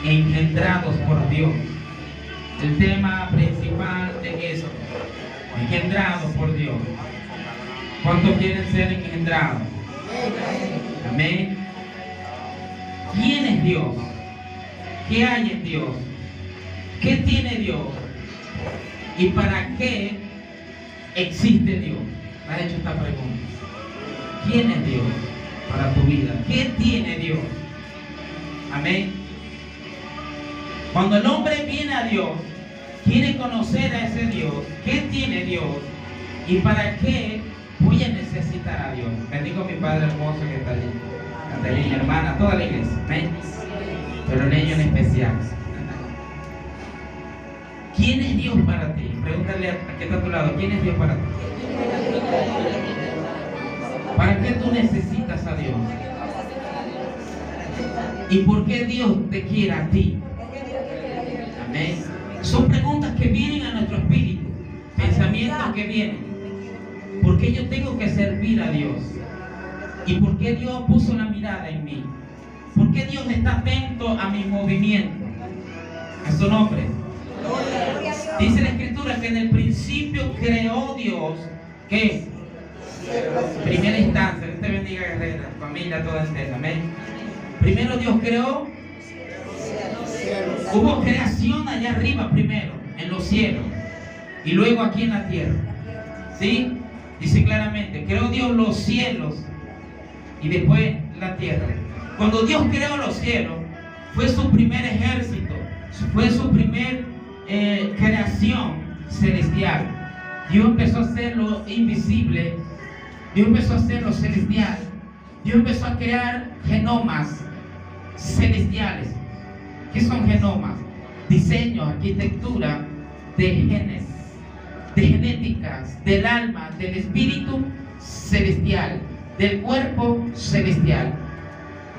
engendrados por Dios. El tema principal de eso, engendrados por Dios. ¿Cuántos quieren ser engendrados? Amén. ¿Quién es Dios? ¿Qué hay en Dios? ¿Qué tiene Dios? ¿Y para qué existe Dios? ¿Me has hecho esta pregunta? ¿Quién es Dios para tu vida? ¿Qué tiene Dios? Amén. Cuando el hombre viene a Dios, quiere conocer a ese Dios. ¿Qué tiene Dios? ¿Y para qué voy a necesitar a Dios? Bendigo a mi Padre hermoso que está allí. Catalina, mi hermana, toda la iglesia. Amén. Pero en ellos en especial. ¿Quién es Dios para ti? Pregúntale a que está a tu lado. ¿Quién es Dios para ti? ¿Para qué tú necesitas a Dios? ¿Y por qué Dios te quiere a ti? Amén. Son preguntas que vienen a nuestro espíritu, pensamientos que vienen. ¿Por qué yo tengo que servir a Dios? ¿Y por qué Dios puso la mirada en mí? ¿Por qué Dios está atento a mi movimiento? A su nombre. Dice la Escritura que en el principio creó Dios, ¿qué? Primera instancia. Dios te bendiga, guerrera, familia toda entera. Amén. Primero Dios creó. Hubo creación allá arriba primero, en los cielos, y luego aquí en la tierra. ¿Sí? Dice claramente, creó Dios los cielos y después la tierra. Cuando Dios creó los cielos, fue su primer ejército, fue su primer creación celestial. Dios empezó a hacer lo invisible, Dios empezó a hacer lo celestial, Dios empezó a crear genomas celestiales. ¿Qué son genomas? Diseño, arquitectura de genes, de genéticas, del alma, del espíritu celestial, del cuerpo celestial.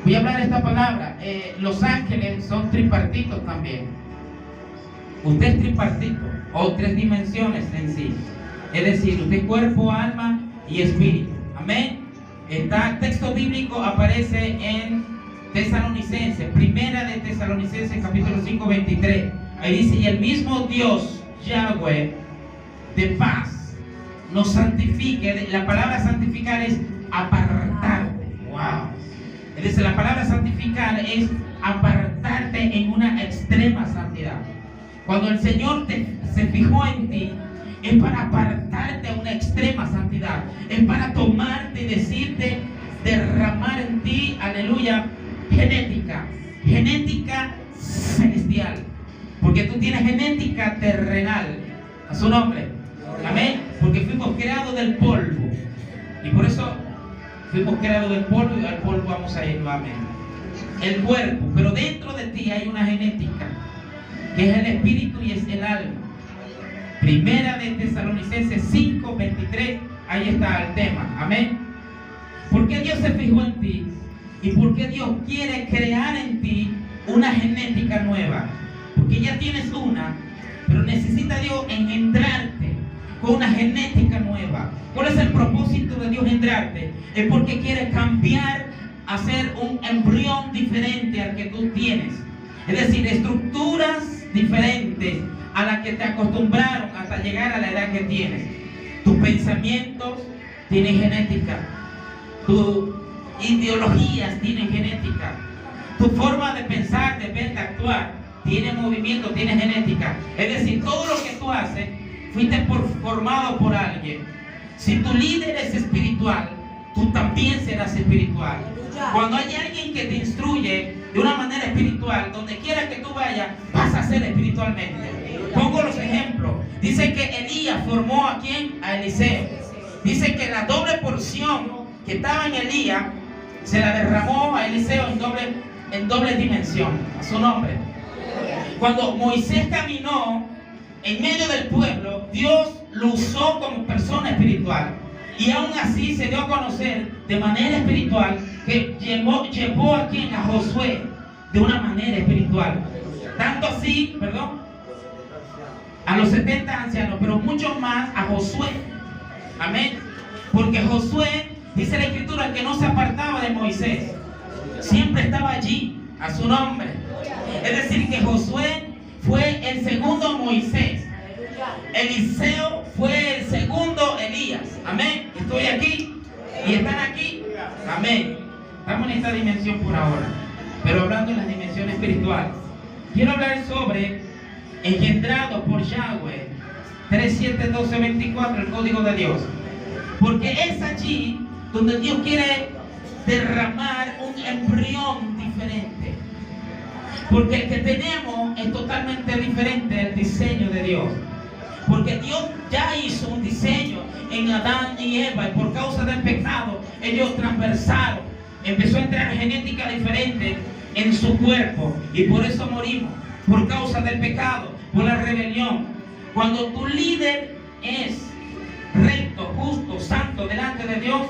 Voy a hablar esta palabra. Los ángeles son tripartitos también. Usted es tripartito, o tres dimensiones en sí. Es decir, usted es cuerpo, alma y espíritu. Amén. El texto bíblico aparece en Tesalonicenses, primera de Tesalonicenses, capítulo 5, 23. Ahí dice, y el mismo Dios, Yahweh, de paz, nos santifique. La palabra santificar es apartarte. Wow. Es decir, la palabra santificar es apartarte en una extrema santidad. Cuando el Señor se fijó en ti, es para apartarte a una extrema santidad. Es para tomarte y decirte, derramar en ti, aleluya, genética celestial, porque tú tienes genética terrenal. A su nombre. Amén. Porque fuimos creados del polvo, y por eso fuimos creados del polvo, y al polvo vamos a ir nuevamente. El cuerpo, pero dentro de ti hay una genética, que es el espíritu y es el alma. Primera de Tesalonicenses 5, 23. Ahí está el tema. Amén. ¿Por qué Dios se fijó en ti? ¿Y por qué Dios quiere crear en ti una genética nueva? Porque ya tienes una, pero necesita Dios engendrarte con una genética nueva. ¿Cuál es el propósito de Dios engendrarte? Es porque quiere cambiar, hacer un embrión diferente al que tú tienes. Es decir, estructuras diferentes a las que te acostumbraron hasta llegar a la edad que tienes. Tus pensamientos tienen genética. Tus ideologías tienen genética. Tu forma de pensar, de ver, de actuar, tiene movimiento, tiene genética. Es decir, todo lo que tú haces, fuiste formado por alguien. Si tu líder es espiritual, tú también serás espiritual. Cuando hay alguien que te instruye de una manera espiritual, donde quiera que tú vayas, vas a ser espiritualmente. Pongo los ejemplos. Dice que Elías formó ¿a quién? A Eliseo. Dice que la doble porción que estaba en Elías se la derramó a Eliseo en doble dimensión. A su nombre. Cuando Moisés caminó en medio del pueblo, Dios lo usó como persona espiritual, y aún así se dio a conocer de manera espiritual, que llevó a quien, a Josué, de una manera espiritual. Tanto así, a los 70 ancianos, pero mucho más a Josué. Amén. Porque Josué, dice la Escritura, que no se apartaba de Moisés, siempre estaba allí. A su nombre. Es decir, que Josué fue el segundo Moisés. Eliseo fue el segundo Elías. Amén. Estoy aquí y están aquí. Amén. Estamos en esta dimensión por ahora, pero hablando de las dimensiones espirituales. Quiero hablar sobre engendrado por Yahweh. 3, 7, 12, 24, el código de Dios. Porque es allí donde Dios quiere derramar un embrión diferente. Porque el que tenemos es totalmente diferente del diseño de Dios. Porque Dios ya hizo un diseño en Adán y Eva, y por causa del pecado ellos transversaron. Empezó a entrar genética diferente en su cuerpo, y por eso morimos, por causa del pecado, por la rebelión. Cuando tu líder es recto, justo, santo delante de Dios,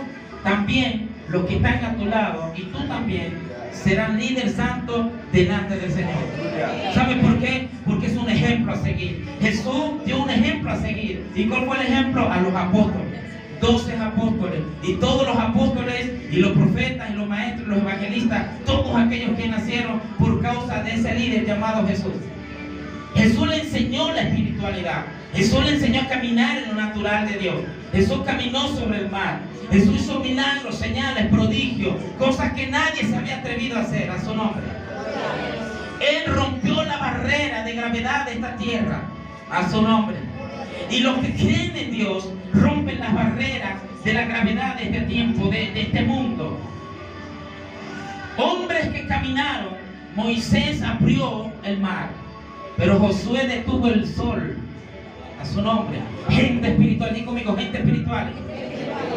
también los que están a tu lado y tú también serán líder santo delante del Señor. ¿Sabe por qué? Porque es un ejemplo a seguir. Jesús dio un ejemplo a seguir. ¿Y cuál fue el ejemplo? A los apóstoles. 12 apóstoles. Y todos los apóstoles y los profetas y los maestros, los evangelistas, todos aquellos que nacieron por causa de ese líder llamado Jesús. Jesús le enseñó la espiritualidad. Jesús le enseñó a caminar en lo natural de Dios. Jesús caminó sobre el mar. Jesús hizo milagros, señales, prodigios, cosas que nadie se había atrevido a hacer a su nombre. Él rompió la barrera de gravedad de esta tierra a su nombre. Y los que creen en Dios rompen las barreras de la gravedad de este tiempo, de este mundo. Hombres que caminaron, Moisés abrió el mar, pero Josué detuvo el sol a su nombre. Gente espiritual, di conmigo, gente espiritual.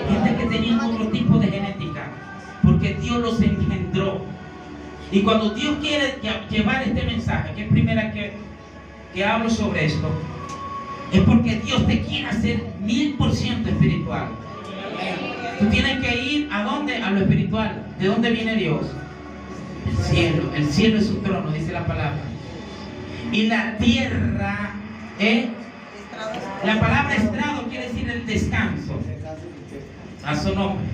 Gente que tenía otro tipo de genética, porque Dios los engendró. Y cuando Dios quiere llevar este mensaje, que es primera que hablo sobre esto, es porque Dios te quiere hacer 1000% espiritual. Tú tienes que ir ¿a dónde? A lo espiritual. ¿De dónde viene Dios? El cielo. El cielo es su trono, dice la palabra. Y la tierra, la palabra estrado quiere decir el descanso. A su nombre.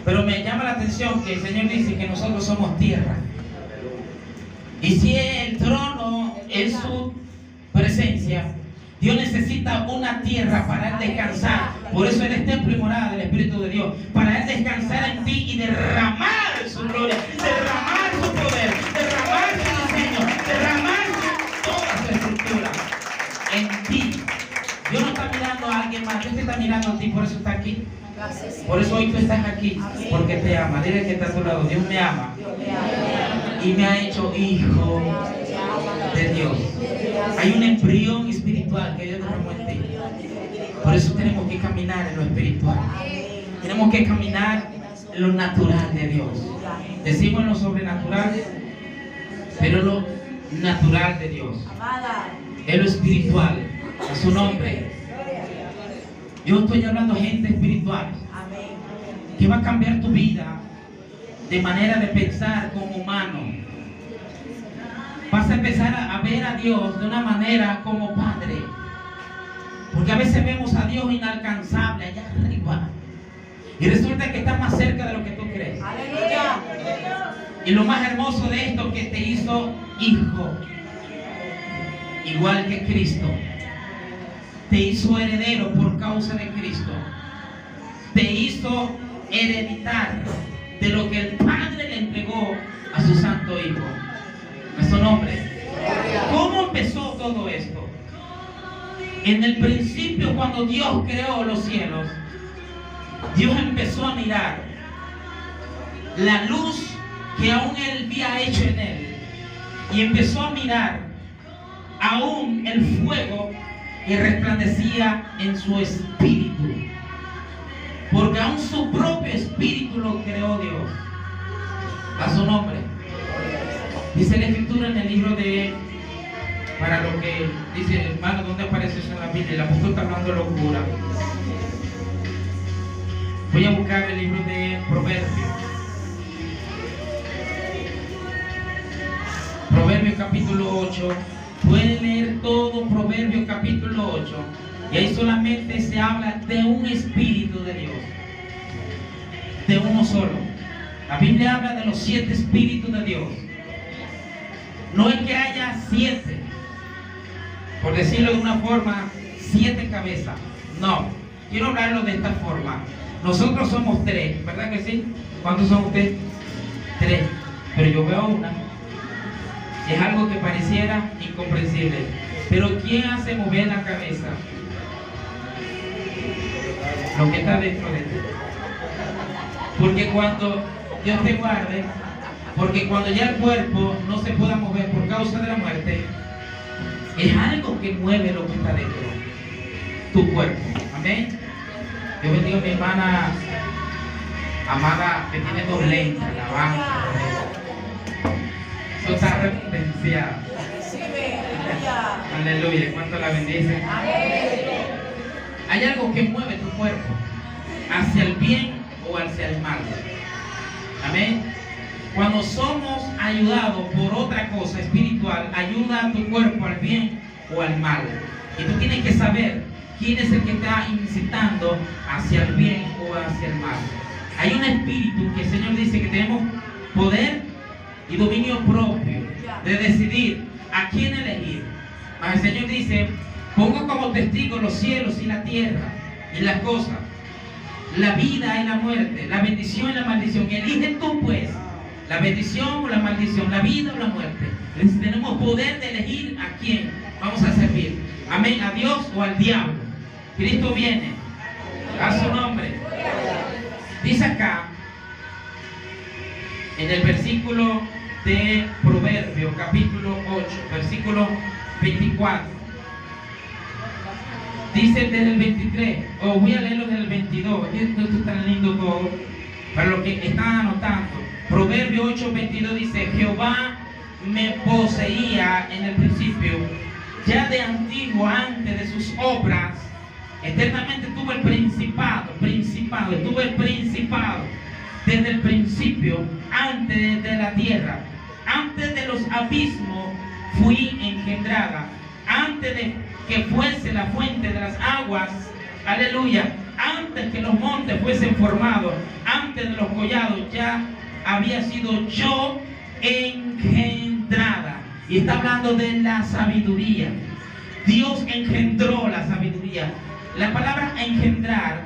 Pero me llama la atención que el Señor dice que nosotros somos tierra. Y si el trono es su presencia, Dios necesita una tierra para Él descansar. Por eso Él es templo y morada del Espíritu de Dios. Para Él descansar en ti y derramar su gloria, derramar su poder, derramar su diseño, derramar toda su estructura en ti. Dios no está mirando a alguien más, Dios te está mirando a ti, por eso está aquí. Por eso hoy tú estás aquí, porque te ama. Dile que está a tu lado, Dios me ama y me ha hecho hijo de Dios. Hay un embrión espiritual que Dios derramó en ti. Por eso tenemos que caminar en lo espiritual. Tenemos que caminar en lo natural de Dios. Decimos lo sobrenatural, pero lo natural de Dios. Es lo espiritual, a su nombre. Yo estoy hablando de gente espiritual que va a cambiar tu vida de manera de pensar como humano. Vas a empezar a ver a Dios de una manera como Padre. Porque a veces vemos a Dios inalcanzable allá arriba. Y resulta que está más cerca de lo que tú crees. ¡Aleluya! Y lo más hermoso de esto es que te hizo hijo. Igual que Cristo. Te hizo heredero por causa de Cristo. Te hizo hereditar de lo que el Padre le entregó a su Santo Hijo. A su nombre. ¿Cómo empezó todo esto? En el principio, cuando Dios creó los cielos, Dios empezó a mirar la luz que aún Él había hecho en Él. Y empezó a mirar aún el fuego que resplandecía en su espíritu, porque aún su propio espíritu lo creó Dios. A su nombre. Dice la escritura en el libro de, para lo que dice, hermano, ¿dónde aparece eso en la Biblia? El apóstol está hablando de locura. Voy a buscar el libro de Proverbios. Proverbios capítulo 8. Pueden leer todo Proverbios capítulo 8. Y ahí solamente se habla de un espíritu de Dios. De uno solo. La Biblia habla de los 7 espíritus de Dios. No es que haya 7, por decirlo de una forma, 7 cabezas. No, quiero hablarlo de esta forma. Nosotros somos 3, ¿verdad que sí? ¿Cuántos son ustedes? 3, pero yo veo una. Es algo que pareciera incomprensible. Pero ¿quién hace mover la cabeza? Lo que está dentro de ti. Porque cuando Dios te guarde, porque cuando ya el cuerpo no se pueda mover por causa de la muerte, es algo que mueve lo que está dentro, tu cuerpo. Amén. Yo bendigo a mi hermana amada que tiene 2 lentes, alabanza. Eso está referenciado. Aleluya. ¿Cuánto la bendice? Hay algo que mueve tu cuerpo hacia el bien o hacia el mal. Amén. Cuando somos ayudados por otra cosa espiritual, ayuda a tu cuerpo al bien o al mal. Y tú tienes que saber quién es el que está incitando hacia el bien o hacia el mal. Hay un espíritu que el Señor dice que tenemos poder y dominio propio de decidir a quién elegir. Mas el Señor dice: pongo como testigo los cielos y la tierra y las cosas, la vida y la muerte, la bendición y la maldición. Elige tú pues la bendición o la maldición, la vida o la muerte. Entonces, tenemos poder de elegir a quién vamos a servir. Amén. A Dios o al diablo. Cristo viene. A su nombre. Dice acá, en el versículo de Proverbios, capítulo 8, versículo 24. Dice desde el 23, voy a leerlo desde el 22. Esto es tan lindo todo, para los que están anotando. Proverbios 8, 22 dice: Jehová me poseía en el principio, ya de antiguo, antes de sus obras. Eternamente tuve el principado, tuve el principado desde el principio, antes de la tierra, antes de los abismos fui engendrada, antes de que fuese la fuente de las aguas, aleluya, antes que los montes fuesen formados, antes de los collados ya había sido yo engendrada. Y está hablando de la sabiduría. Dios engendró la sabiduría. La palabra engendrar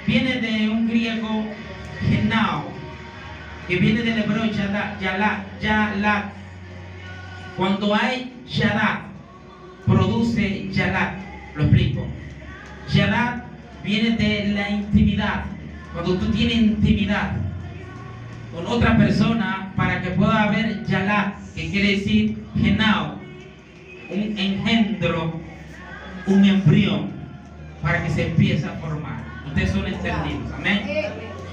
viene de un griego genao, que viene del hebreo yalat. Cuando hay yalat, produce yalat. Lo explico. Yalat viene de la intimidad. Cuando tú tienes intimidad con otra persona, para que pueda haber yalat, que quiere decir genao, un engendro, un embrión, para que se empiece a formar. Ustedes son entendidos. Amén.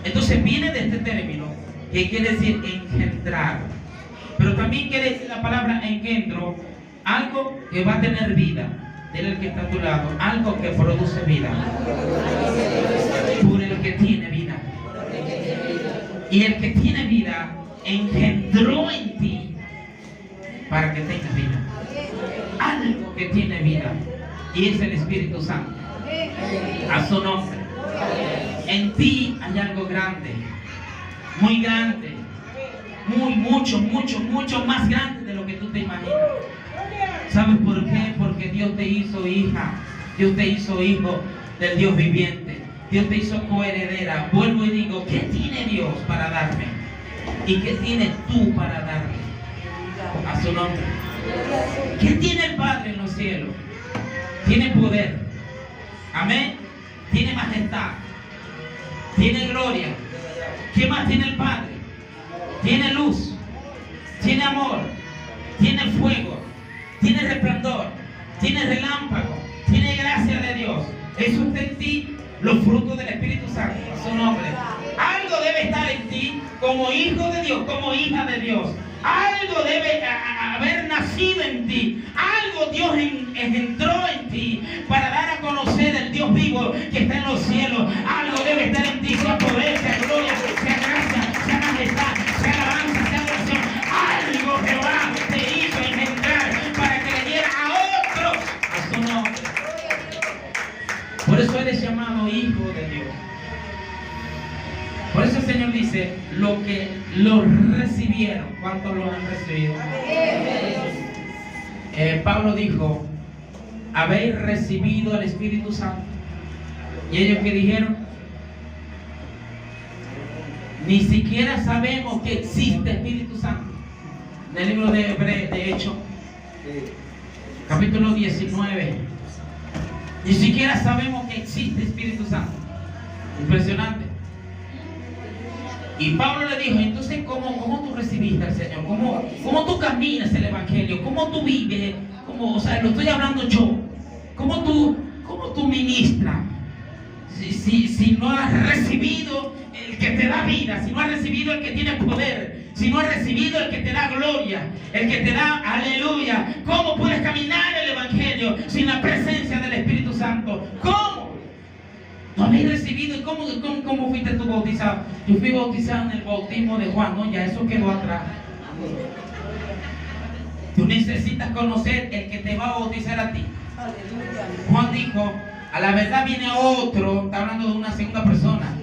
Entonces viene de este término que quiere decir engendrar, pero también quiere decir la palabra engendro algo que va a tener vida. Dile al que está a tu lado: algo que produce vida. Por el que tiene vida. Y el que tiene vida engendró en ti para que tengas vida. Algo que tiene vida, y es el Espíritu Santo. A su nombre. En ti hay algo grande, muy grande, mucho más grande de lo que tú te imaginas. ¿Sabes por qué? Porque Dios te hizo hija, Dios te hizo hijo del Dios viviente, Dios te hizo coheredera. Vuelvo y digo: ¿qué tiene Dios para darme? ¿Y qué tienes tú para darme? A su nombre. ¿Qué tiene el Padre en los cielos? Tiene poder. Amén. Tiene majestad, tiene gloria. ¿Qué más tiene el Padre? Tiene luz, tiene amor, tiene fuego, tiene resplandor, tiene relámpago, tiene gracia de Dios. Eso está en ti, los frutos del Espíritu Santo. A su nombre. Algo debe estar en ti como hijo de Dios, como hija de Dios. Algo debe haber nacido en ti. Algo Dios engendró en ti para dar a conocer el Dios vivo que está en los cielos. Algo debe estar en ti, sea poder, sea gloria, sea gracia, sea majestad, sea alabanza, sea adoración. Algo Jehová te hizo engendrar para que le diera a otros a su nombre. Por eso eres llamado hijo de Dios. Por eso el Señor dice: lo que lo recibieron. ¿Cuántos lo han recibido? Pablo dijo, ¿habéis recibido el Espíritu Santo? ¿Y ellos qué dijeron? Ni siquiera sabemos que existe Espíritu Santo. En el libro de Hechos, capítulo 19, ni siquiera sabemos que existe Espíritu Santo. Impresionante. Y Pablo le dijo, entonces, ¿cómo tú recibiste al Señor? ¿Cómo tú caminas el Evangelio? ¿Cómo tú vives? O sea, lo estoy hablando yo. ¿Cómo tú ministras? Si no has recibido el que te da vida, si no has recibido el que tiene poder, si no has recibido el que te da gloria, el que te da aleluya, ¿cómo puedes caminar el Evangelio sin la presencia del Espíritu Santo? ¿Cómo? ¿No habéis recibido? ¿Y cómo fuiste tú bautizado? Yo fui bautizado en el bautismo de Juan, no, ya eso quedó atrás. Tú necesitas conocer el que te va a bautizar a ti. Juan dijo, a la verdad viene otro, está hablando de una segunda persona,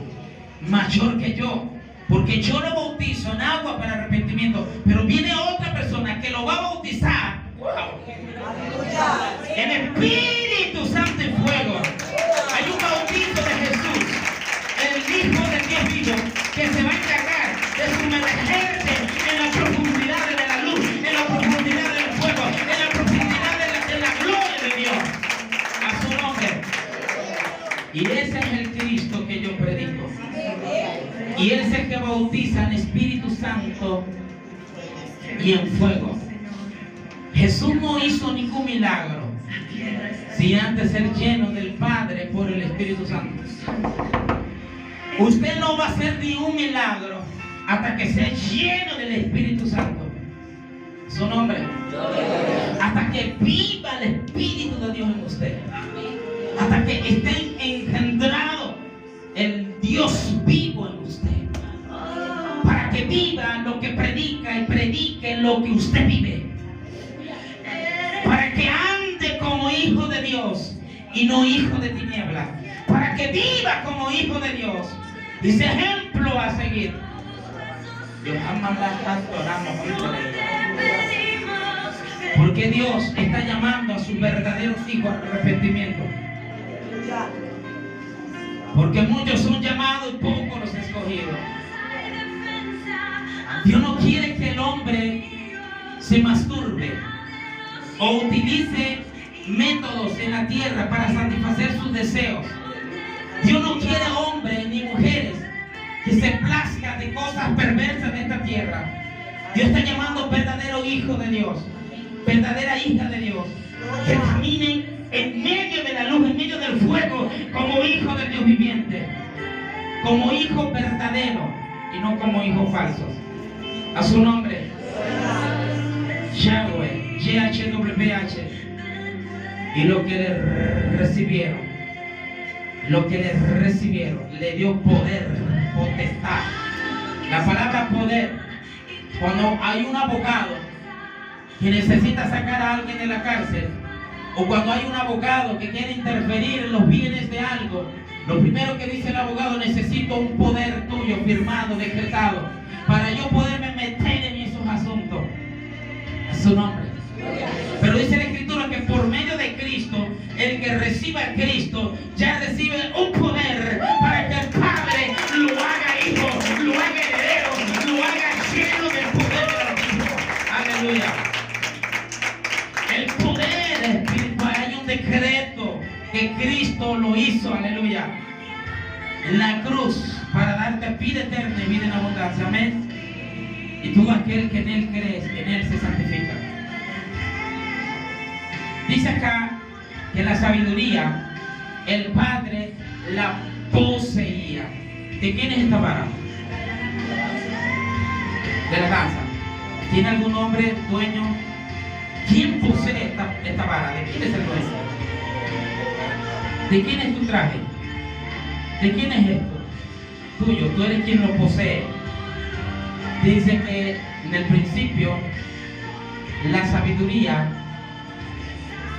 mayor que yo, porque yo lo bautizo en agua para arrepentimiento, pero viene otra persona que lo va a bautizar, wow, en Espíritu Santo y fuego. Hay un bautizo de Jesús, el Hijo de Dios vivo, que se va a encargar de sumergerte en la profundidad de la luz, en la profundidad del fuego, en la profundidad de la gloria de Dios. A su nombre. Y ese es el Cristo que yo predico. Y Él es el que bautiza en Espíritu Santo y en fuego. Jesús no hizo ningún milagro sin antes ser lleno del Padre por el Espíritu Santo. Usted no va a hacer ningún milagro hasta que sea lleno del Espíritu Santo. Su nombre. Hasta que viva el Espíritu de Dios en usted. Hasta que esté engendrado el Dios vivo en usted. Para que viva lo que predica y predique lo que usted vive. Para que ande como hijo de Dios y no hijo de tinieblas. Para que viva como hijo de Dios y sea ejemplo a seguir. Dios ama porque Dios está llamando a sus verdaderos hijos al arrepentimiento. Porque muchos son llamados y pocos los escogidos. Dios no quiere que el hombre se masturbe o utilice métodos en la tierra para satisfacer sus deseos. Dios no quiere hombres ni mujeres que se plazcan de cosas perversas de esta tierra. Dios está llamando verdadero hijo de Dios, verdadera hija de Dios, que caminen en medio de la luz, en medio del fuego, como hijo de Dios viviente, como hijo verdadero y no como hijos falsos. A su nombre, Yahweh, YHWH. Y lo que le recibieron, le dio poder, potestad. La palabra poder, cuando hay un abogado que necesita sacar a alguien de la cárcel, o cuando hay un abogado que quiere interferir en los bienes de algo, lo primero que dice el abogado: necesito un poder tuyo firmado, decretado, para yo poderme meter en esos asuntos. A su nombre. Pero dice la Escritura que por medio de Cristo, el que reciba a Cristo ya recibe un poder para que el Padre lo haga hijo, lo haga heredero, lo haga lleno del poder del Altísimo. Aleluya. El poder espiritual, hay un decreto que Cristo lo hizo, aleluya, en la cruz, para darte vida eterna y vida en abundancia. Amén. Y todo aquel que en Él crees, en Él se santifica. Dice acá que la sabiduría, el Padre la poseía. ¿De quién es esta vara? De la casa. ¿Tiene algún hombre dueño? ¿Quién posee esta vara? ¿De quién es el dueño? ¿De quién es tu traje? ¿De quién es esto? Tuyo, tú eres quien lo posee. Dice que en el principio la sabiduría,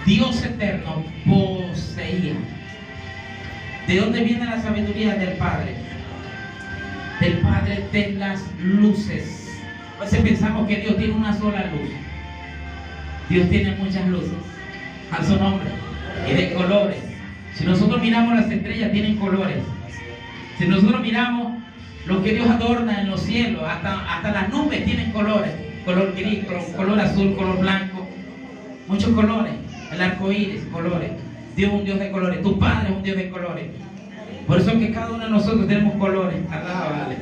Dios eterno poseía. ¿De dónde viene la sabiduría? Del Padre. Del Padre de las luces. A veces pensamos que Dios tiene una sola luz. Dios tiene muchas luces a su nombre y de colores. Si nosotros miramos las estrellas, tienen colores. Si nosotros miramos lo que Dios adorna en los cielos, hasta las nubes tienen colores. Color gris, color azul, color blanco. Muchos colores. El arco iris, colores. Dios es un Dios de colores. Tu Padre es un Dios de colores. Por eso es que cada uno de nosotros tenemos colores. Alábale.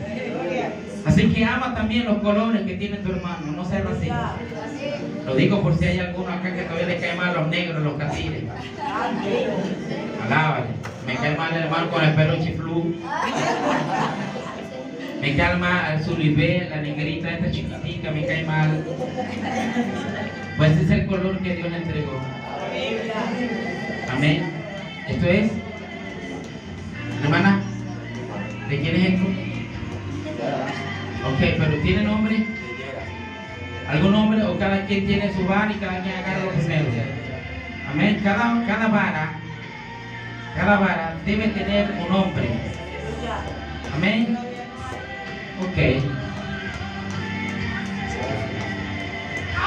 Así que ama también los colores que tiene tu hermano. No seas racista. Lo digo por si hay alguno acá que todavía le cae mal los negros, los catires. Alábale. Me cae mal el hermano con el pelo chiflú. Me cae mal el Zulibé, la negrita, esta chiquitica, me cae mal. Pues ese es el color que Dios le entregó. Amén. Esto es, hermana, ¿de quién es esto? Ok, pero ¿tiene nombre? ¿Algún nombre? ¿O cada quien tiene su vara y cada quien agarra lo primero? Amén. Cada vara debe tener un nombre. Amén. Ok.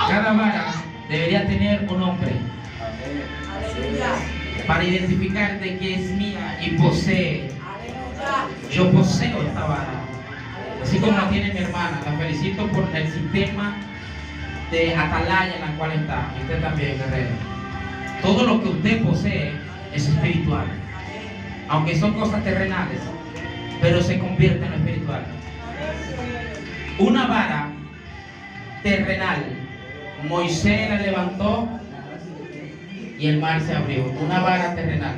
Cada vara debería tener un nombre para identificar de que es mía y posee. Yo poseo esta vara, así como la tiene mi hermana. La felicito por el sistema de atalaya en la cual está. Y usted también, guerrero. Todo lo que usted posee es espiritual, aunque son cosas terrenales, pero se convierte en lo espiritual. Una vara terrenal, Moisés la levantó y el mar se abrió. Una vara terrenal.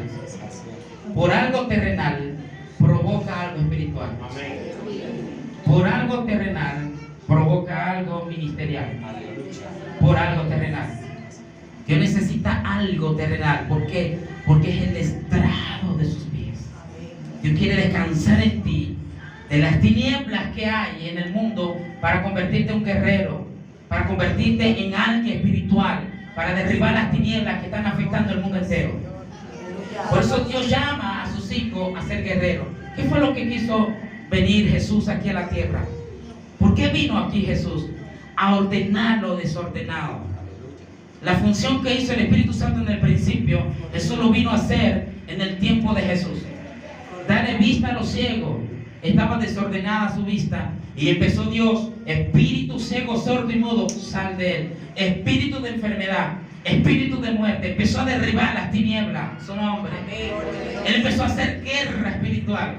Por algo terrenal provoca algo espiritual. Por algo terrenal provoca algo ministerial. Por algo terrenal. Dios necesita algo terrenal. ¿Por qué? Porque es el estrado de sus pies. Dios quiere descansar en ti de las tinieblas que hay en el mundo para convertirte en un guerrero, para convertirte en alguien espiritual, para derribar las tinieblas que están afectando el mundo entero. Por eso Dios llama a sus hijos a ser guerreros. ¿Qué fue lo que quiso venir Jesús aquí a la tierra? ¿Por qué vino aquí Jesús? A ordenar lo desordenado. La función que hizo el Espíritu Santo en el principio, eso lo vino a hacer en el tiempo de Jesús. Darle vista a los ciegos. Estaba desordenada su vista y empezó Dios: espíritu ciego, sordo y mudo, sal de él. Espíritu de enfermedad, espíritu de muerte, empezó a derribar las tinieblas. Su nombre. Él empezó a hacer guerra espiritual.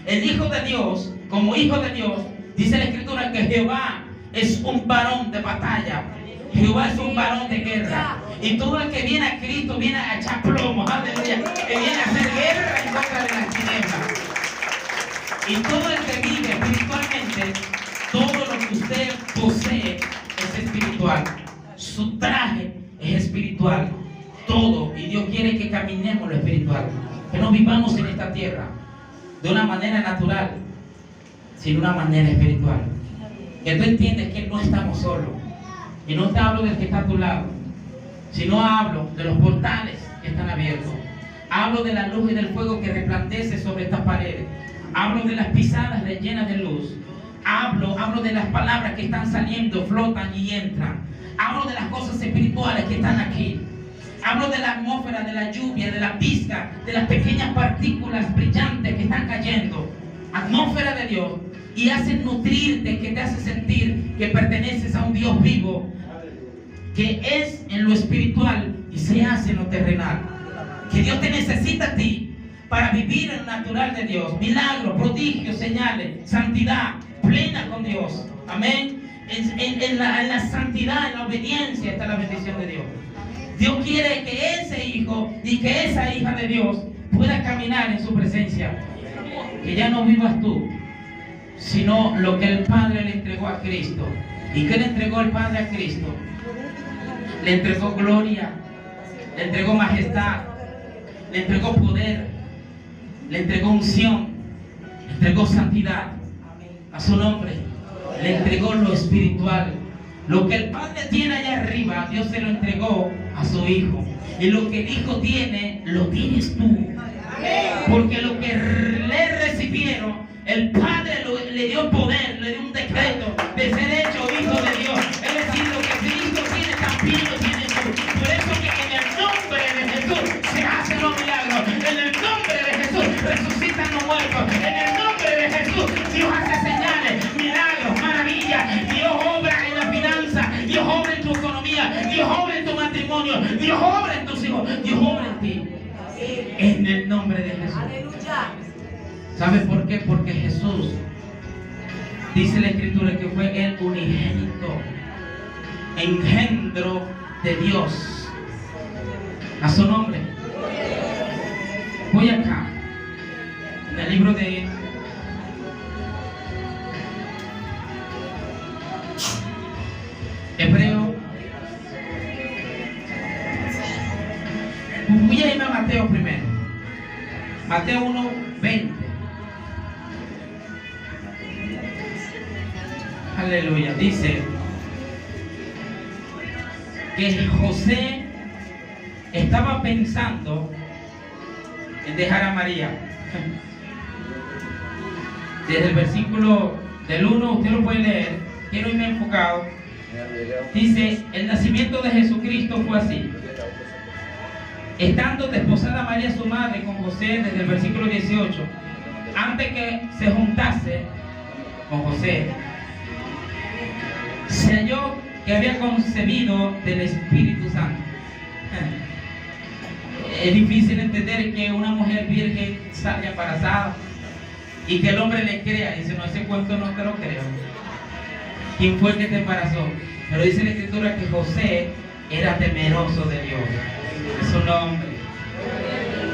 El Hijo de Dios, como Hijo de Dios, dice la Escritura que Jehová es un varón de batalla. Jehová es un varón de guerra. Y todo el que viene a Cristo viene a echar plomo, aleluya, que viene a hacer guerra en contra de las tinieblas. Y todo el que vive espiritualmente, todo lo que usted posee es espiritual. Su traje es espiritual. Todo. Y Dios quiere que caminemos lo espiritual. Que no vivamos en esta tierra de una manera natural, sino de una manera espiritual. Que tú entiendes que no estamos solos. Y no te hablo del que está a tu lado, sino hablo de los portales que están abiertos. Hablo de la luz y del fuego que resplandece sobre estas paredes. Hablo de las pisadas llenas de luz. Hablo de las palabras que están saliendo, flotan y entran. Hablo de las cosas espirituales que están aquí. Hablo de la atmósfera, de la lluvia, de la pizca, de las pequeñas partículas brillantes que están cayendo. Atmósfera de Dios. Y hace nutrirte, que te hace sentir que perteneces a un Dios vivo, que es en lo espiritual y se hace en lo terrenal. Que Dios te necesita a ti para vivir en lo natural de Dios. Milagros, prodigios, señales, santidad plena con Dios. Amén. En la santidad, en la obediencia está la bendición de Dios. Dios quiere que ese hijo y que esa hija de Dios pueda caminar en su presencia. Que ya no vivas tú, sino lo que el Padre le entregó a Cristo. ¿Y qué le entregó el Padre a Cristo? Le entregó gloria, le entregó majestad, le entregó poder, le entregó unción, le entregó santidad a su nombre, le entregó lo espiritual. Lo que el Padre tiene allá arriba, Dios se lo entregó a su Hijo. Y lo que el Hijo tiene, lo tienes tú. Porque lo que le recibieron, el Padre le dio poder, le dio un decreto de ser hecho hijo de Dios. Es decir, lo que Cristo tiene también lo tiene testimonio. Dios obra en tus hijos. Dios obra en ti. En el nombre de Jesús. ¿Sabes por qué? Porque Jesús, dice la Escritura, que fue el unigénito, engendro de Dios. A su nombre. Voy acá, en el libro de Hebreo. Voy a irme a Mateo primero. Mateo 1:20. Aleluya. Dice que José estaba pensando en dejar a María. Desde el versículo del 1, usted lo puede leer. Quiero irme enfocado. Dice, el nacimiento de Jesucristo fue así. Estando desposada María su madre con José, desde el versículo 18, antes que se juntase con José, se halló que había concebido del Espíritu Santo. Es difícil entender que una mujer virgen salga embarazada y que el hombre le crea. Dice, no, ese cuento no te lo creo. ¿Quién fue el que te embarazó? Pero dice la Escritura que José era temeroso de Dios. Es su nombre.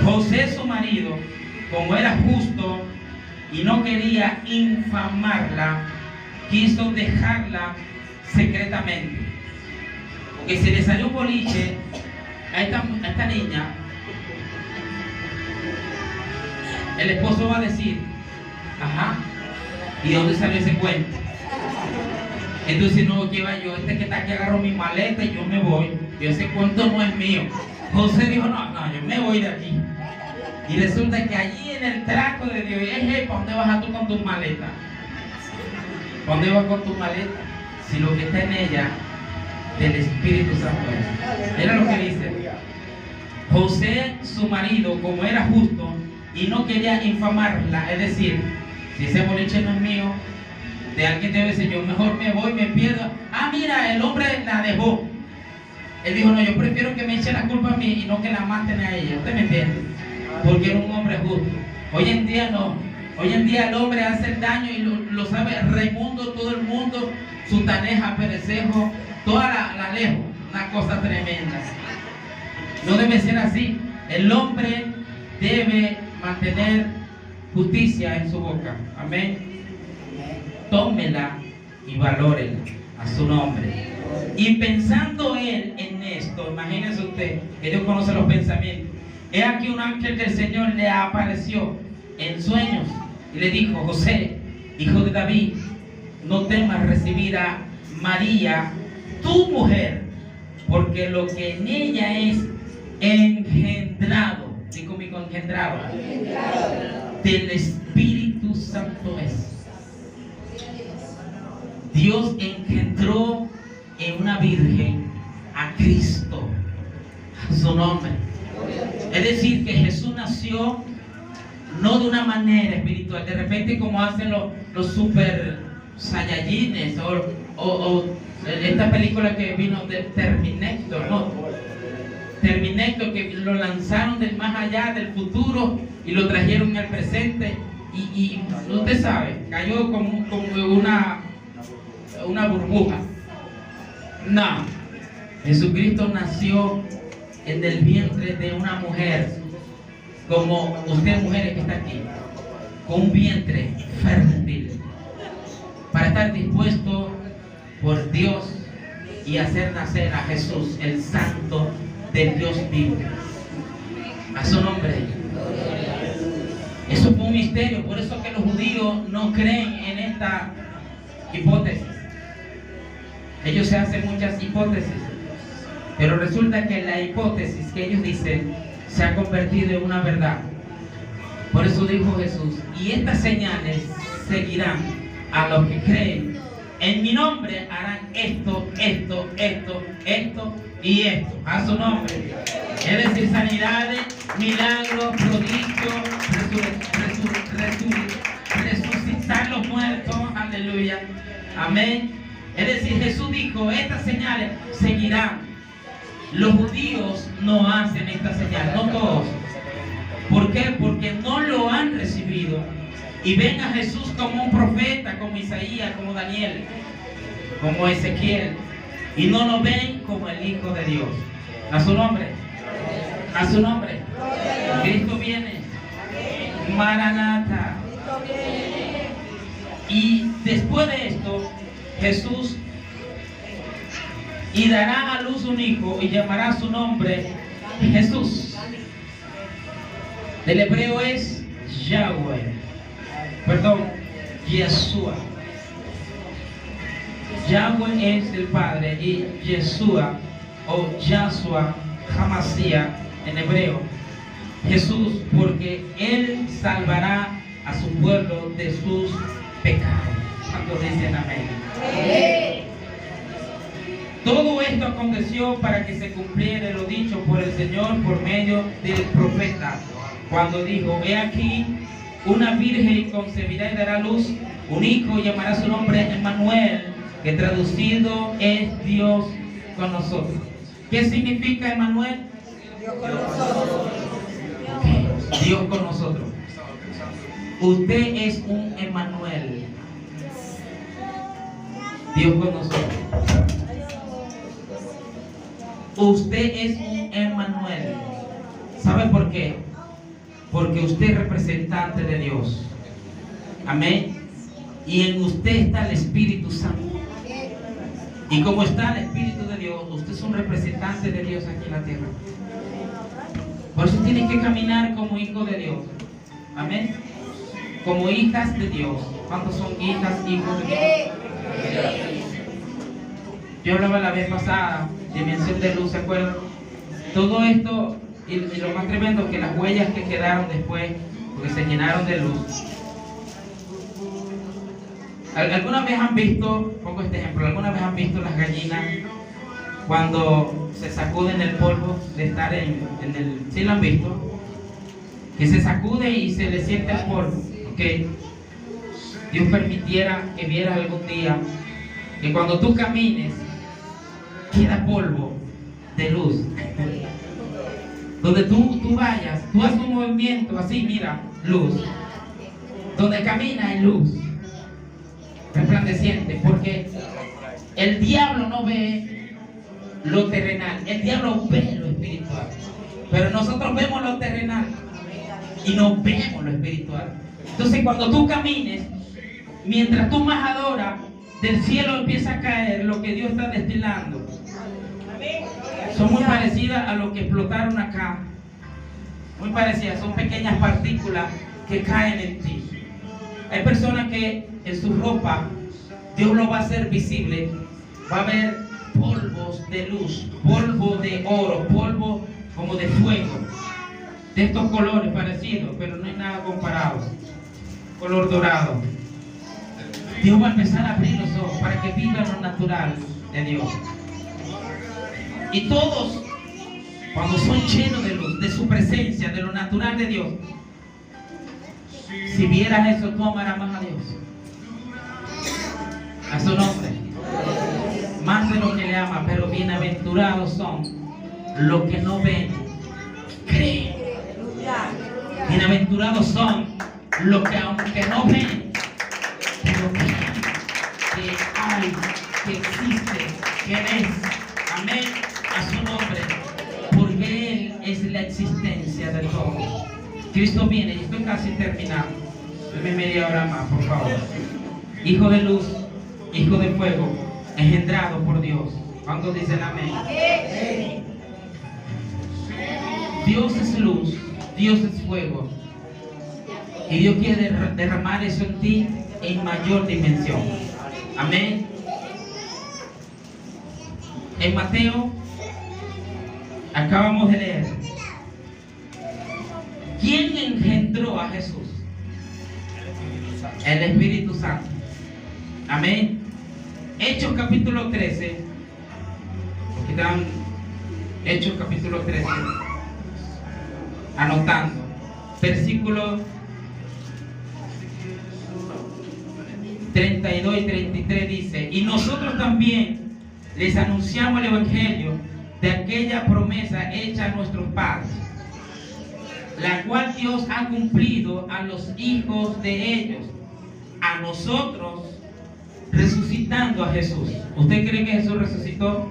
José, su marido, como era justo y no quería infamarla, quiso dejarla secretamente. Porque si le salió un boliche a esta niña, el esposo va a decir, ajá, ¿y de dónde salió ese cuento? Entonces, no, que va yo, que está aquí agarro mi maleta y yo me voy. Y ese cuento no es mío. José dijo, no, yo me voy de aquí. Y resulta que allí en el trato de Dios, hey, ¿para dónde vas tú con tus maletas? ¿Para dónde vas con tus maletas? Si lo que está en ella, del Espíritu Santo es. Mira lo que dice. José, su marido, como era justo y no quería infamarla, es decir, si ese boliche no es mío, de alguien debe ser, yo mejor me voy, me pierdo. Ah, mira, el hombre la dejó. Él dijo, no, yo prefiero que me echen la culpa a mí y no que la maten a ella. ¿Usted me entiende? Porque era un hombre justo. Hoy en día no. Hoy en día el hombre hace el daño y lo sabe Raimundo, todo el mundo, Sutaneja, Perecejo, toda la lejos. Una cosa tremenda. No debe ser así. El hombre debe mantener justicia en su boca. Amén. Tómela y valórela a su nombre. Y pensando él en esto, imagínense usted que Dios conoce los pensamientos. He aquí un ángel del Señor le apareció en sueños y le dijo, José, hijo de David, no temas recibir a María, tu mujer, porque lo que en ella es engendrado, digo conmigo, engendrado, del Espíritu Santo es. Dios engendró en una virgen a Cristo, a su nombre. Es decir, que Jesús nació no de una manera espiritual, de repente como hacen los super saiyajines o esta película que vino de Terminator, ¿no? Terminator, que lo lanzaron del más allá, del futuro, y lo trajeron al presente, y usted sabe, cayó como una burbuja. No, Jesucristo nació en el vientre de una mujer, como usted, mujeres que está aquí, con un vientre fértil, para estar dispuesto por Dios y hacer nacer a Jesús, el Santo del Dios vivo. A su nombre. Eso fue un misterio, por eso que los judíos no creen en esta hipótesis. Ellos se hacen muchas hipótesis, pero resulta que la hipótesis que ellos dicen se ha convertido en una verdad. Por eso dijo Jesús, y estas señales seguirán a los que creen. En mi nombre harán esto y esto. A su nombre. Es decir, sanidades, milagros, prodigios, resucitar los muertos. Aleluya. Amén. Es decir, Jesús dijo, estas señales seguirán Los judíos no hacen esta señal, no todos. ¿Por qué? Porque no lo han recibido y ven a Jesús como un profeta, como Isaías, como Daniel, como Ezequiel, y no lo ven como el Hijo de Dios. A su nombre, a su nombre. Cristo viene. Maranata. Y después de esto, Jesús y dará a luz un hijo y llamará su nombre Jesús. Del hebreo es Yahweh, perdón, Yeshua. Yahweh es el Padre y Yeshua o Yahshua Hamashiach en hebreo, Jesús, porque Él salvará a su pueblo de sus pecados. ¿Cuántos dicen amén? Amén. Todo esto aconteció para que se cumpliera lo dicho por el Señor por medio del profeta, cuando dijo: he aquí, una virgen concebirá y dará a luz un hijo y llamará su nombre Emmanuel, que traducido es Dios con nosotros. ¿Qué significa Emmanuel? Dios con nosotros. Okay. Dios con nosotros. Usted es un Emmanuel. Dios con nosotros. Usted es un Emmanuel. ¿Sabe por qué? Porque usted es representante de Dios. Amén. Y en usted está el Espíritu Santo. Y como está el Espíritu de Dios, usted es un representante de Dios aquí en la tierra. Por eso tiene que caminar como hijo de Dios. Amén. Como hijas de Dios. ¿Cuántos son hijas, hijos de Dios? Yo hablaba la vez pasada, dimensión de luz, ¿se acuerdan? Todo esto, y lo más tremendo, que las huellas que quedaron después, porque se llenaron de luz. ¿Alguna vez han visto, pongo este ejemplo, alguna vez han visto las gallinas cuando se sacuden el polvo de estar en el, ¿sí lo han visto? Que se sacude y se le siente el polvo, ¿ok? Dios permitiera que vieras algún día que cuando tú camines queda polvo de luz. Donde tú vayas, tú haces un movimiento así, mira, luz. Donde camina hay luz resplandeciente, porque el diablo no ve lo terrenal, el diablo ve lo espiritual, pero nosotros vemos lo terrenal y no vemos lo espiritual. Entonces cuando tú camines, mientras tú más adoras, del cielo empieza a caer lo que Dios está destilando. Son muy parecidas a lo que explotaron acá, muy parecidas, son pequeñas partículas que caen en ti. Hay personas que en su ropa Dios lo va a hacer visible, va a haber polvos de luz, polvo de oro, polvo como de fuego, de estos colores parecidos, pero no hay nada comparado. Color dorado. Dios va a empezar a abrir los ojos para que vivan lo natural de Dios. Y todos, cuando son llenos de luz, de su presencia, de lo natural de Dios, si vieras eso, tú amarás más a Dios. A su nombre. Más de lo que le ama, pero bienaventurados son los que no ven, creen. Bienaventurados son los que aunque no ven, pero creen que hay, que existe, que es. Amén. A su nombre. Porque Él es la existencia de todo. Cristo viene, y estoy casi terminando. Deme media hora más, por favor. Hijo de luz, hijo de fuego, engendrado por Dios. ¿Cuántos dicen amén? Dios es luz, Dios es fuego. Y Dios quiere derramar eso en ti en mayor dimensión. Amén. En Mateo, acabamos de leer. ¿Quién engendró a Jesús? El Espíritu Santo. Amén. Hechos capítulo 13. Aquí están Hechos capítulo 13. Anotando. Versículo 32 y 33 dice: y nosotros también les anunciamos el Evangelio de aquella promesa hecha a nuestros padres, la cual Dios ha cumplido a los hijos de ellos, a nosotros, resucitando a Jesús. ¿Usted cree que Jesús resucitó?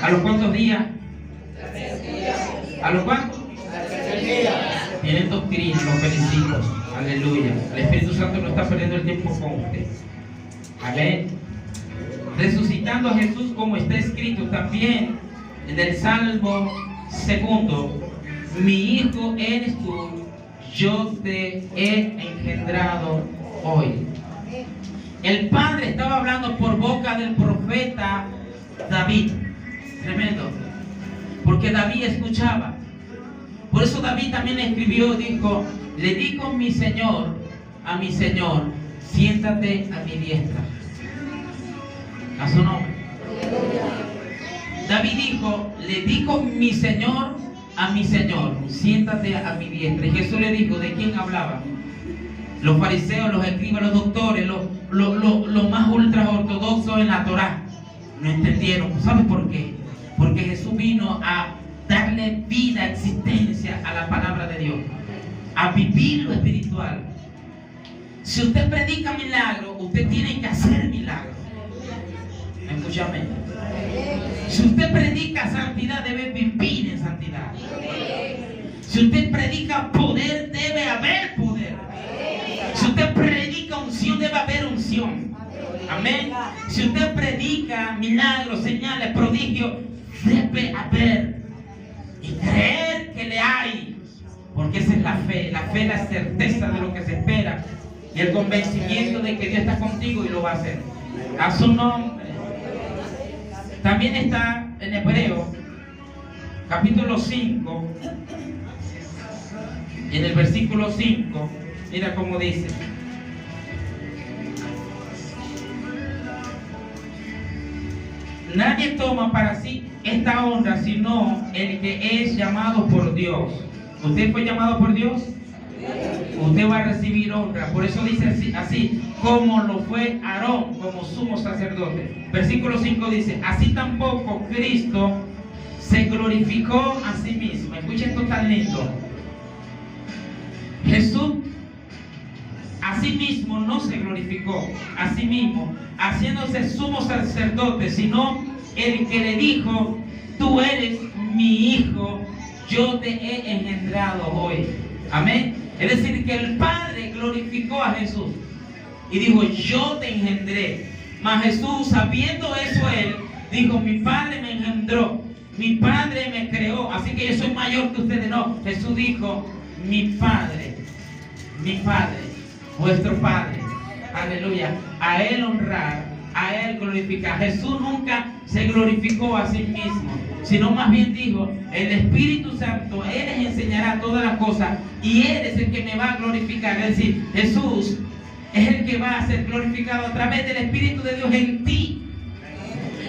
¿A los cuántos días? ¿A los cuántos? Tienen doctrina, los felicito. Aleluya. El Espíritu Santo no está perdiendo el tiempo con usted. Amén. Resucitando a Jesús, como está escrito también en el Salmo 2: mi hijo eres tú, yo te he engendrado hoy. El Padre estaba hablando por boca del profeta David. Tremendo. Porque David escuchaba. Por eso David también escribió, dijo: le dijo a mi Señor, siéntate a mi diestra. A su nombre. David dijo, le dijo mi Señor a mi Señor, siéntate a mi diestra. Y Jesús le dijo, ¿de quién hablaba? Los fariseos, los escribas, los doctores, los más ultra ortodoxos en la Torá no entendieron. ¿Sabes por qué? Porque Jesús vino a darle vida, existencia a la palabra de Dios, a vivir lo espiritual. Si usted predica milagro, usted tiene que hacer milagro. Escúchame. Si usted predica santidad, debe vivir en santidad. Si usted predica poder, debe haber poder. Si usted predica unción, debe haber unción. Amén. Si usted predica milagros, señales, prodigios, debe haber. Y creer que le hay. Porque esa es la fe. La fe es la certeza de lo que se espera. Y el convencimiento de que Dios está contigo y lo va a hacer. A su nombre. También está en Hebreo, capítulo 5, en el versículo 5, mira cómo dice. Nadie toma para sí esta honra, sino el que es llamado por Dios. ¿Usted fue llamado por Dios? Usted va a recibir honra. Por eso dice así como lo fue Aarón como sumo sacerdote. Versículo 5 dice, así tampoco Cristo se glorificó a sí mismo. Escuchen esto tan lindo. Jesús a sí mismo no se glorificó a sí mismo haciéndose sumo sacerdote, sino el que le dijo, tú eres mi hijo, yo te he engendrado hoy. Amén. Es decir, que el Padre glorificó a Jesús y dijo, yo te engendré. Mas Jesús, sabiendo eso, él dijo, mi Padre me engendró, mi Padre me creó, así que yo soy mayor que ustedes. No, Jesús dijo, mi Padre, vuestro Padre. Aleluya. A Él honrar, a Él glorificar. Jesús nunca se glorificó a sí mismo, sino más bien dijo, el Espíritu Santo, Él les enseñará todas las cosas y Él es el que me va a glorificar. Es decir, Jesús es el que va a ser glorificado a través del Espíritu de Dios en ti.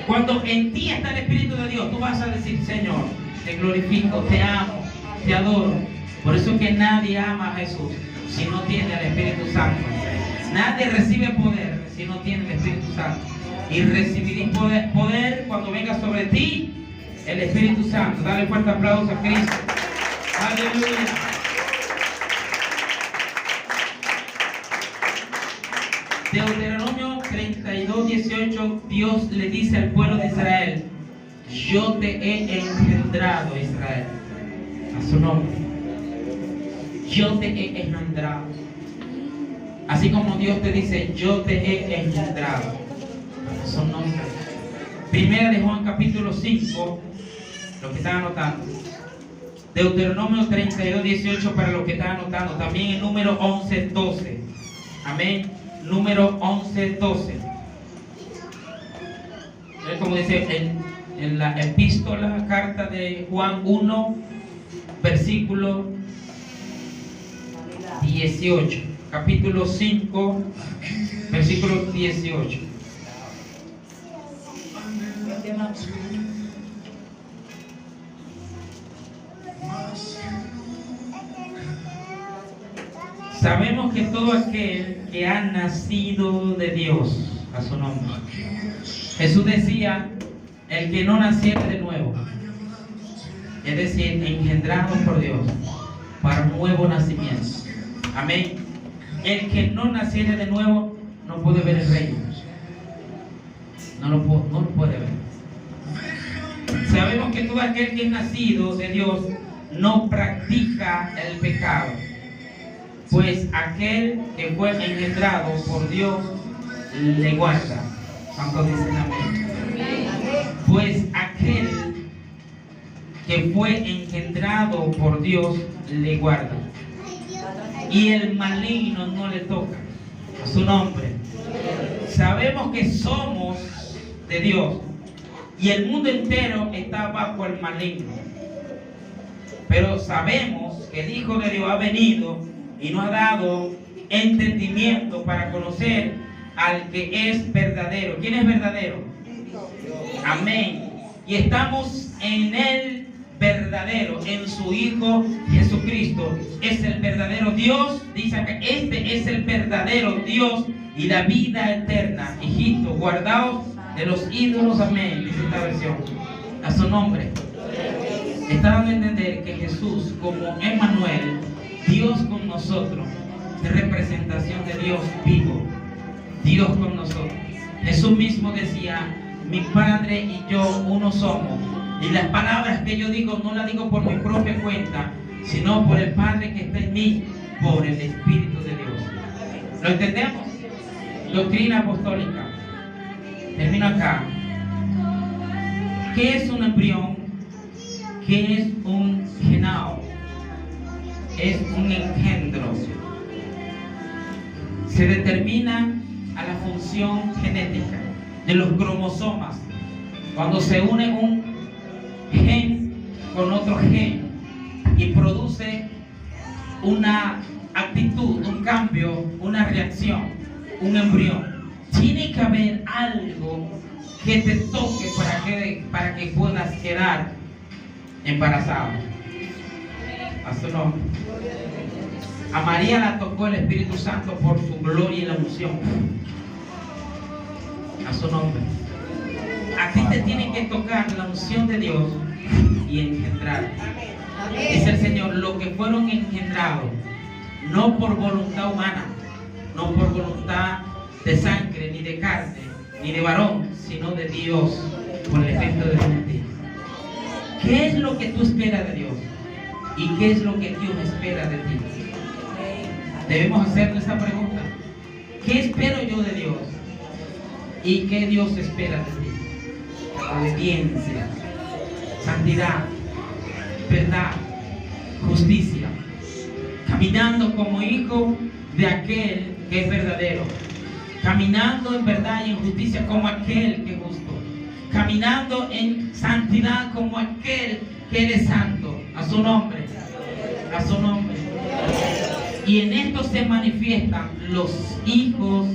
Cuando en ti está el Espíritu de Dios, tú vas a decir, Señor, te glorifico, te amo, te adoro. Por eso es que nadie ama a Jesús si no tiene al Espíritu Santo. Nadie recibe poder si no tiene el Espíritu Santo. Y recibiréis poder cuando venga sobre ti el Espíritu Santo. Dale fuerte aplauso a Cristo. Aleluya. Deuteronomio 32:18, Dios le dice al pueblo de Israel, yo te he engendrado, Israel. A su nombre. Yo te he engendrado. Así como Dios te dice, yo te he engendrado. A su nombre. Primera de Juan capítulo 5, lo que están anotando. Deuteronomio 32:18 para los que están anotando. También el número 11:12. Amén. Número 11:12. Es como dice en la epístola, carta de Juan 1, versículo 18. Capítulo 5, versículo 18. Sabemos que todo aquel que ha nacido de Dios, a su nombre. Jesús decía, el que no naciere de nuevo, es decir, engendrado por Dios para un nuevo nacimiento. Amén. El que no naciere de nuevo no puede ver el reino. No lo puede ver. Sabemos que todo aquel que es nacido de Dios no practica el pecado, pues aquel que fue engendrado por Dios le guarda. ¿Cuántos dicen amén? Pues aquel que fue engendrado por Dios le guarda, y el maligno no le toca. A su nombre. Sabemos que somos de Dios y el mundo entero está bajo el maligno, pero sabemos que el Hijo de Dios ha venido y nos ha dado entendimiento para conocer al que es verdadero. ¿Quién es verdadero? Amén. Y estamos en el verdadero, en su Hijo Jesucristo. Es el verdadero Dios. Dice que este es el verdadero Dios y la vida eterna. Hijitos, guardaos de los ídolos. Amén. Dice esta versión. A su nombre. Está dando a entender que Jesús, como Emmanuel, Dios con nosotros, es representación de Dios vivo. Dios con nosotros. Jesús mismo decía: mi Padre y yo uno somos. Y las palabras que yo digo no las digo por mi propia cuenta, sino por el Padre que está en mí, por el Espíritu de Dios. ¿Lo entendemos? Doctrina apostólica. Termino acá. ¿Qué es un embrión? ¿Qué es un genao? Es un engendro. Se determina a la función genética de los cromosomas. Cuando se une un gen con otro gen y produce una actitud, un cambio, una reacción, un embrión, tiene que haber algo que te toque para que puedas quedar embarazado. A su nombre. A María la tocó el Espíritu Santo por su gloria y la unción. A su nombre. A ti te tiene que tocar la unción de Dios y engendrar. Dice el Señor: lo que fueron engendrados, no por voluntad humana, no por voluntad de sangre, ni de carne, ni de varón, sino de Dios, por el efecto de ti. ¿Qué es lo que tú esperas de Dios? ¿Y qué es lo que Dios espera de ti? Debemos hacernos esta pregunta. ¿Qué espero yo de Dios? ¿Y qué Dios espera de ti? Obediencia, santidad, verdad, justicia, caminando como hijo de aquel que es verdadero, caminando en verdad y en justicia como aquel que es justo, caminando en santidad como aquel que es santo. A su nombre, a su nombre. Y en esto se manifiestan los hijos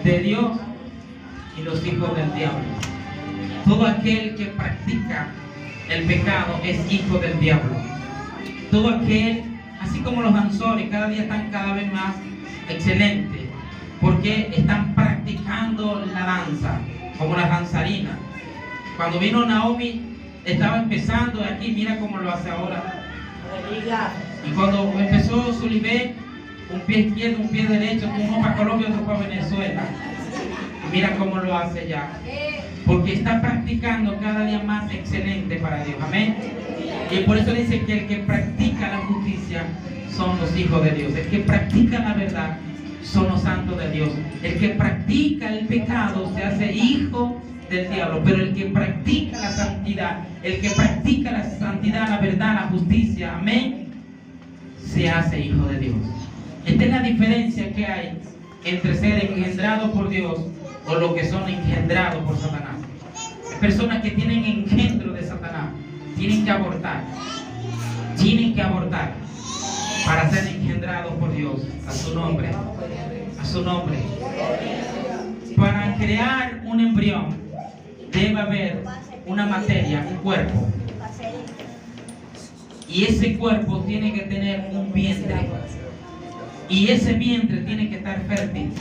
de Dios y los hijos del diablo. Todo aquel que practica el pecado es hijo del diablo. Todo aquel, así como los danzores, cada día están cada vez más excelentes, porque están practicando la danza, como las danzarinas. Cuando vino Naomi, estaba empezando aquí, mira cómo lo hace ahora. Y cuando empezó su nivel, un pie izquierdo, un pie derecho, uno para Colombia, otro para Venezuela. Mira cómo lo hace ya. Porque está practicando cada día más excelente para Dios. Amén. Y por eso dice que el que practica la justicia son los hijos de Dios. El que practica la verdad son los santos de Dios. El que practica el pecado se hace hijo del diablo. Pero el que practica la santidad, la verdad, la justicia, amén, se hace hijo de Dios. Esta es la diferencia que hay entre ser engendrado por Dios o los que son engendrados por Satanás. Las personas que tienen engendro de Satanás tienen que abortar para ser engendrados por Dios. A su nombre, a su nombre. Para crear un embrión debe haber una materia, un cuerpo, y ese cuerpo tiene que tener un vientre, y ese vientre tiene que estar fértil,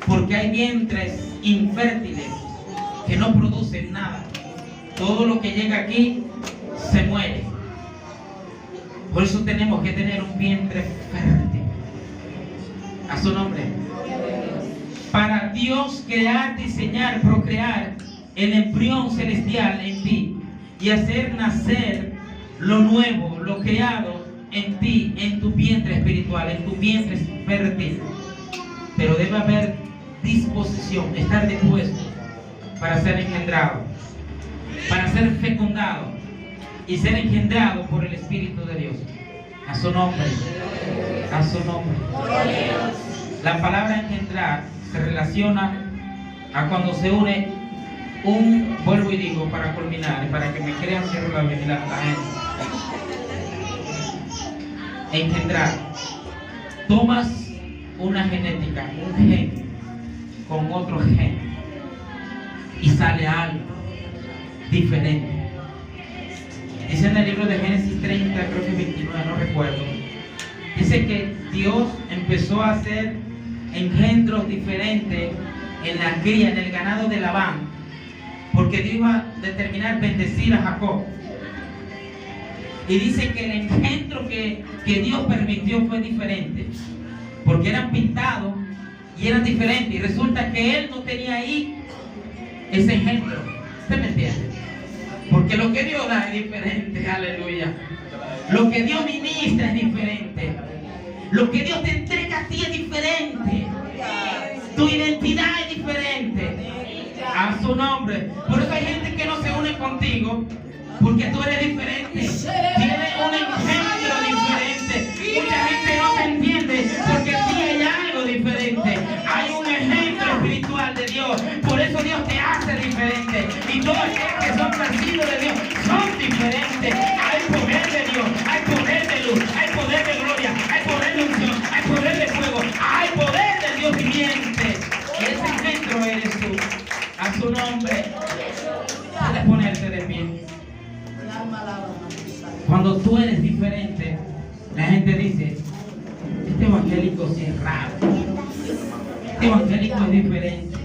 porque hay vientres infértiles que no producen nada. todo lo que llega aquí se muere. Por eso tenemos que tener un vientre fértil. A su nombre. Para Dios crear, diseñar, procrear el embrión celestial en ti y hacer nacer lo nuevo, lo creado en ti, en tu vientre espiritual, en tu vientre fértil. Pero debe haber disposición, estar dispuesto para ser engendrado, para ser fecundado y ser engendrado por el Espíritu de Dios. A su nombre. A su nombre. La palabra engendrar se relaciona a cuando se une vuelvo y digo para culminar, para que me crean, cierro la gente. Engendrar. Tomas una genética, un gen con otro gen y sale algo diferente. Dice en el libro de Génesis 30, creo que 29, no recuerdo. Dice que Dios empezó a hacer engendros diferentes en la cría, en el ganado de Labán, porque Dios iba a determinar bendecir a Jacob. Y dice que el engendro que Dios permitió fue diferente, porque eran pintados y eran diferentes. Y resulta que él no tenía ahí ese engendro. ¿Usted me entiende? Porque lo que Dios da es diferente, aleluya. Lo que Dios ministra es diferente. Lo que Dios te entrega a ti es diferente. Tu identidad es diferente. A su nombre. Por eso hay gente que no se une contigo, porque tú eres diferente. Tienes un engendro diferente. Mucha gente no te entiende porque en ti hay algo diferente. Hay un engendro espiritual de Dios. Por eso Dios te hace diferente. Y todos los que son nacidos de Dios son diferentes. Hay poder de Dios, hay poder de luz, hay poder de gloria, hay poder de unción, hay poder de fuego, hay poder de Dios viviente. Y ese engendro eres tú. A su nombre. Puedes ponerte de pie. Cuando tú eres diferente, la gente dice: este evangélico sí es raro, este evangélico es diferente.